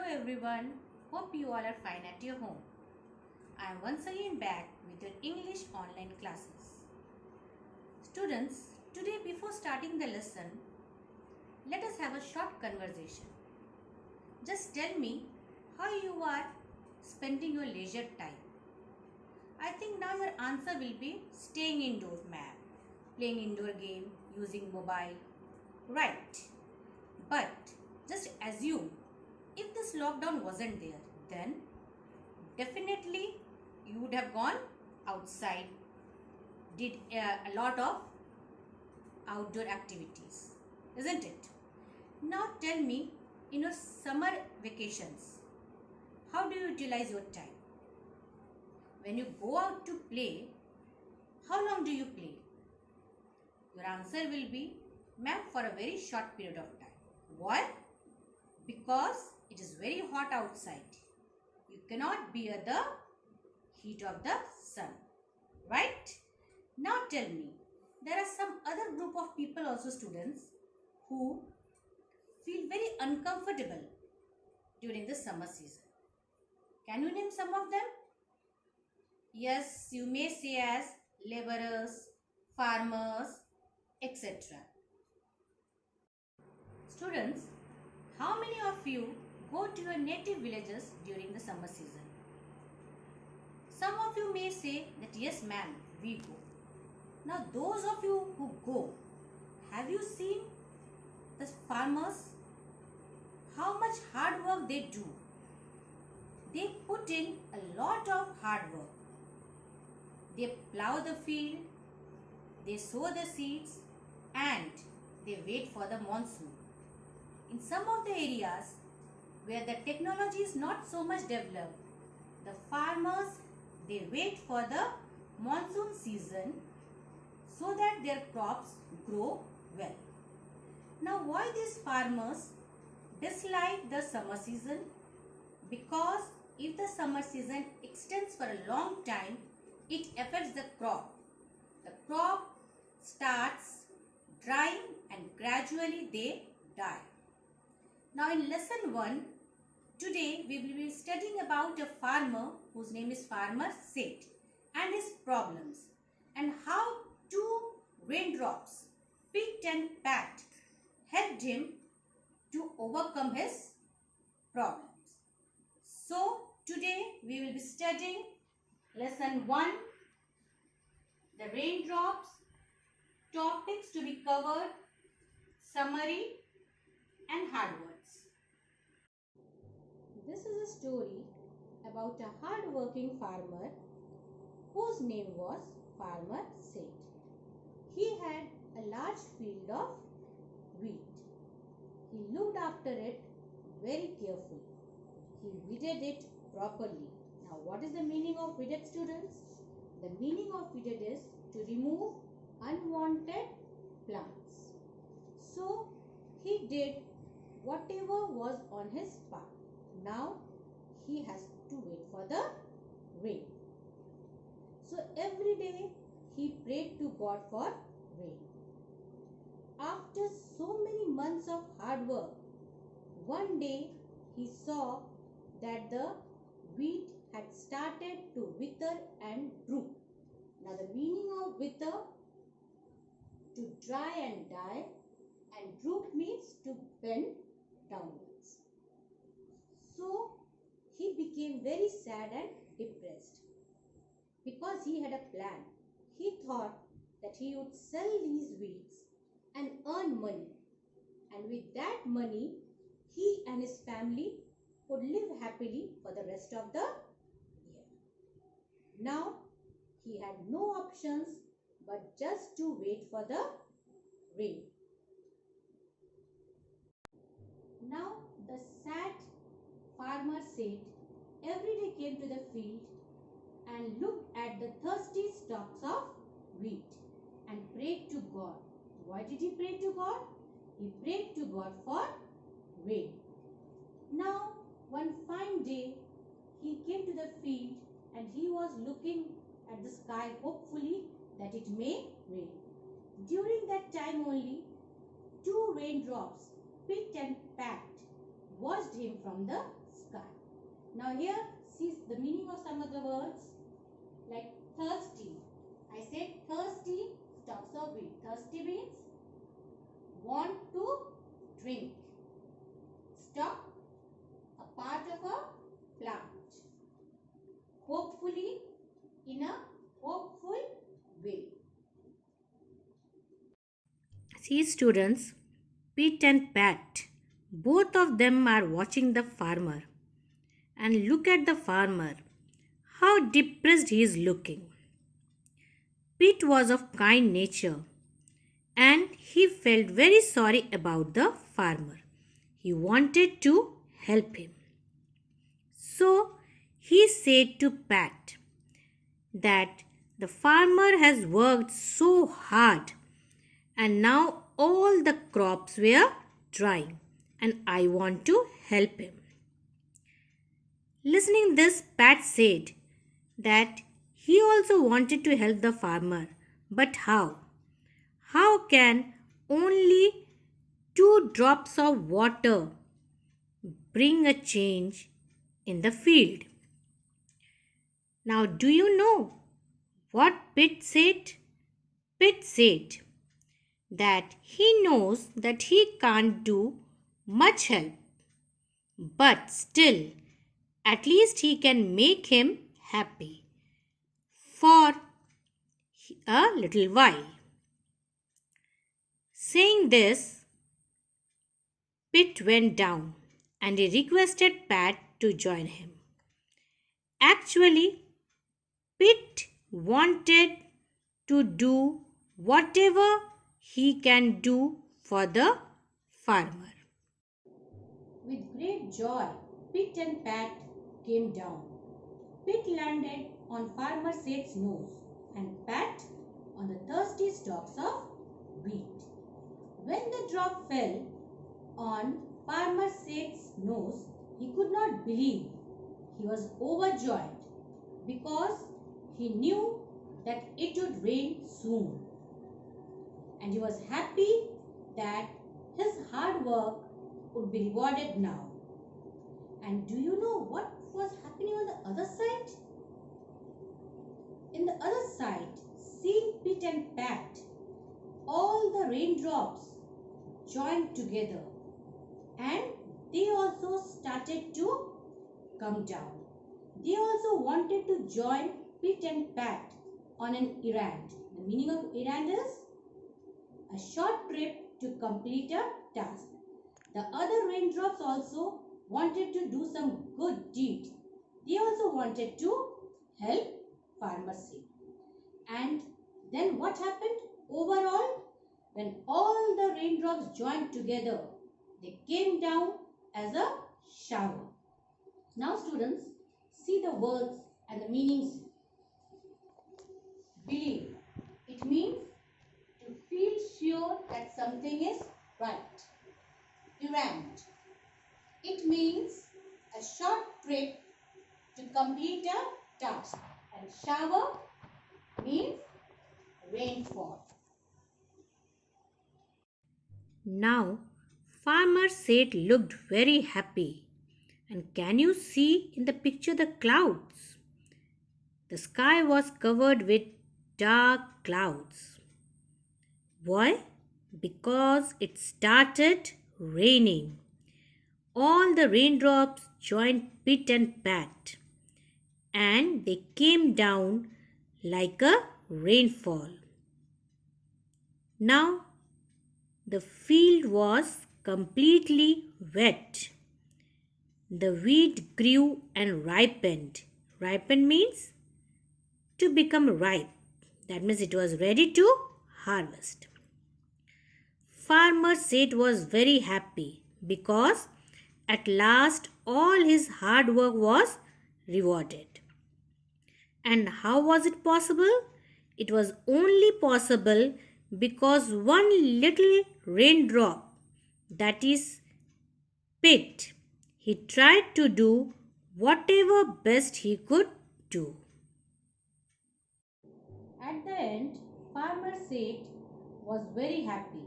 Hello everyone, hope you all are fine at your home. I am once again back with your English online classes. Students, today before starting the lesson, let us have a short conversation. Just tell me how you are spending your leisure time. I think now your answer will be staying indoors, ma'am, playing indoor game, using mobile. Right. But just assume if this lockdown wasn't there, then definitely you would have gone outside, did a lot of outdoor activities, isn't it? Now tell me, in your summer vacations, how do you utilize your time? When you go out to play, how long do you play? Your answer will be, ma'am, for a very short period of time. Why? Because it is very hot outside. You cannot bear the heat of the sun. Right? Now tell me, there are some other group of people also, students, who feel very uncomfortable during the summer season. Can you name some of them? Yes, you may say as laborers, farmers, etc. Students, how many of you go to your native villages during the summer season? Some of you may say that yes ma'am, we go. Now those of you who go, have you seen the farmers? How much hard work they do? They put in a lot of hard work. They plow the field, they sow the seeds, and they wait for the monsoon. In some of the areas where the technology is not so much developed, the farmers, they wait for the monsoon season so that their crops grow well. Now why these farmers dislike the summer season? Because if the summer season extends for a long time, it affects the crop. The crop starts drying and gradually they die. Now in lesson 1, today we will be studying about a farmer whose name is Farmer Seth and his problems, and how 2 raindrops picked and packed helped him to overcome his problems. So today we will be studying lesson 1, the raindrops, topics to be covered, summary and hard words. This is a story about a hard-working farmer whose name was Farmer Seth. He had a large field of wheat. He looked after it very carefully. He weeded it properly. Now what is the meaning of weeded, students? The meaning of weeded is to remove unwanted plants. So he did whatever was on his path. Now he has to wait for the rain. So every day he prayed to God for rain. After so many months of hard work, one day he saw that the wheat had started to wither and droop. Now the meaning of wither, to dry and die, and droop means to bend downwards. So he became very sad and depressed because he had a plan. He thought that he would sell these wheats and earn money, and with that money he and his family would live happily for the rest of the year. Now he had no options but just to wait for the rain. Now the sad Farmer Seth every day came to the field and looked at the thirsty stalks of wheat and prayed to God. Why did he pray to God? He prayed to God for rain. Now one fine day he came to the field and he was looking at the sky hopefully that it may rain. During that time only 2 raindrops picked and packed washed him from the Now here, see the meaning of some of the words like thirsty. I said thirsty, stalks of wheat. Thirsty means want to drink. Stalk, a part of a plant. Hopefully, in a hopeful way. See students, Pete and Pat, both of them are watching the farmer. And look at the farmer, how depressed he is looking. Pete was of kind nature and he felt very sorry about the farmer. He wanted to help him. So he said to Pat that the farmer has worked so hard and now all the crops were drying and I want to help him. Listening this, Pat said that he also wanted to help the farmer, but how? How can only 2 drops of water bring a change in the field? Now, do you know what Pitt said? Pitt said that he knows that he can't do much help, but still, at least he can make him happy for a little while. Saying this, Pitt went down and he requested Pat to join him. Actually, Pitt wanted to do whatever he can do for the farmer. With great joy, Pitt and Pat came down. Pitt landed on Farmer Seth's nose and Pat on the thirsty stalks of wheat. When the drop fell on Farmer Seth's nose, he could not believe. He was overjoyed because he knew that it would rain soon. And he was happy that his hard work would be rewarded now. And do you know what was happening on the other side? In the other side, seeing Pete and Pat, all the raindrops joined together and they also started to come down. They also wanted to join Pete and Pat on an errand. The meaning of errand is a short trip to complete a task. The other raindrops also wanted to do some good deed. They also wanted to help Farmer Seth. And then what happened? Overall, when all the raindrops joined together, they came down as a shower. Now students, see the words and the meanings. Believe. It means to feel sure that something is right. Errand. It means a short trip to complete a task. And shower means rainfall. Now, Farmer Seth looked very happy. And can you see in the picture the clouds? The sky was covered with dark clouds. Why? Because it started raining. All the raindrops joined Pete and Pat and they came down like a rainfall. Now the field was completely wet. The wheat grew and ripened. Ripened means to become ripe. That means it was ready to harvest. Farmer Seth was very happy because at last all his hard work was rewarded. And how was it possible? It was only possible because one little raindrop, that is Pete, he tried to do whatever best he could do. At the end, Farmer Seth was very happy.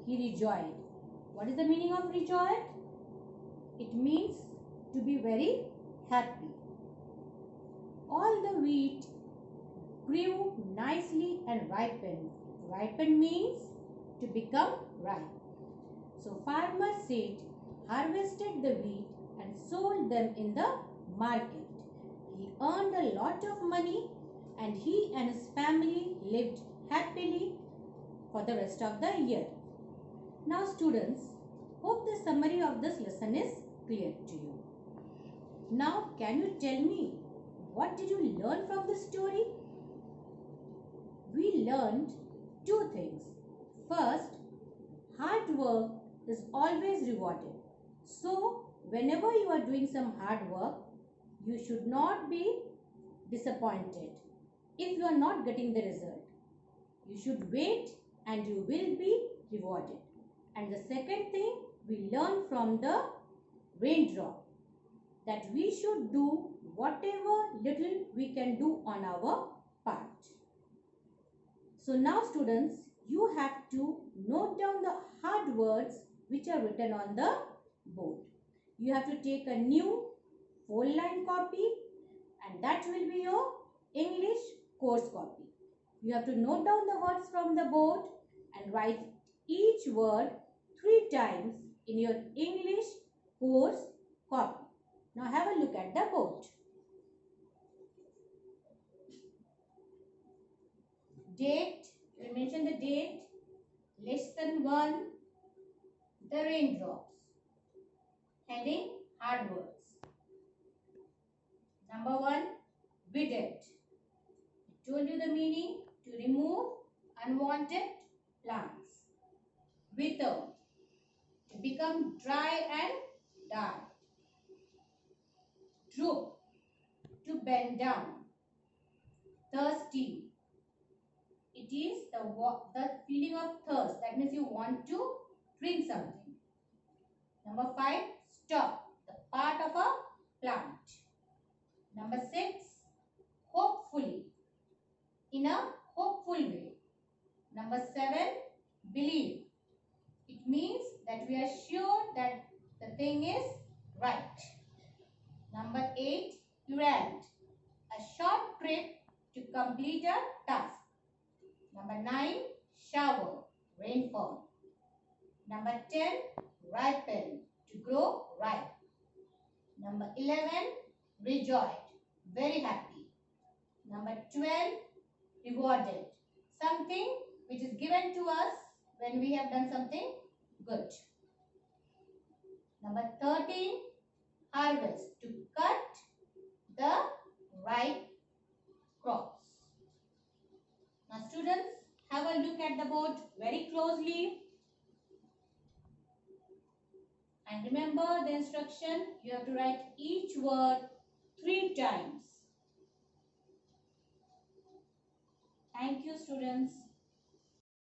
He rejoiced. What is the meaning of rejoiced? It means to be very happy. All the wheat grew nicely and ripened. Ripened means to become ripe. So farmer Seth harvested the wheat and sold them in the market. He earned a lot of money and he and his family lived happily for the rest of the year. Now students, hope the summary of this lesson is clear to you. Now can you tell me, what did you learn from this story? We learned two things. First, hard work is always rewarded. So, whenever you are doing some hard work, you should not be disappointed if you are not getting the result. You should wait and you will be rewarded. And the second thing we learn from the raindrop, that we should do whatever little we can do on our part. So now students, you have to note down the hard words which are written on the board. You have to take a new 4-line copy and that will be your English course copy. You have to note down the words from the board and write each word 3 times in your English course copy. Now have a look at the board. Date, we mention the date. Lesson 1, the raindrops. Heading, hard words. Number 1, bidet. I told you the meaning, to remove unwanted plants. Wither, to become dry and die. Droop, to bend down. Thirsty, it is the feeling of thirst. That means you want to drink something. Number 5, stop, the part of a plant. Number 6, hopefully, in a hopeful way. Number 7, believe. It means that we are sure that the thing is right. Number 8, errand, a short trip to complete a task. Number 9, shower, rainfall. Number 10, ripen, to grow ripe. Number 11, rejoice, very happy. Number 12, rewarded, something which is given to us when we have done something good. Number 13, harvest, to cut the ripe crops. Now students, have a look at the board very closely. And remember the instruction, you have to write each word 3 times. Thank you students.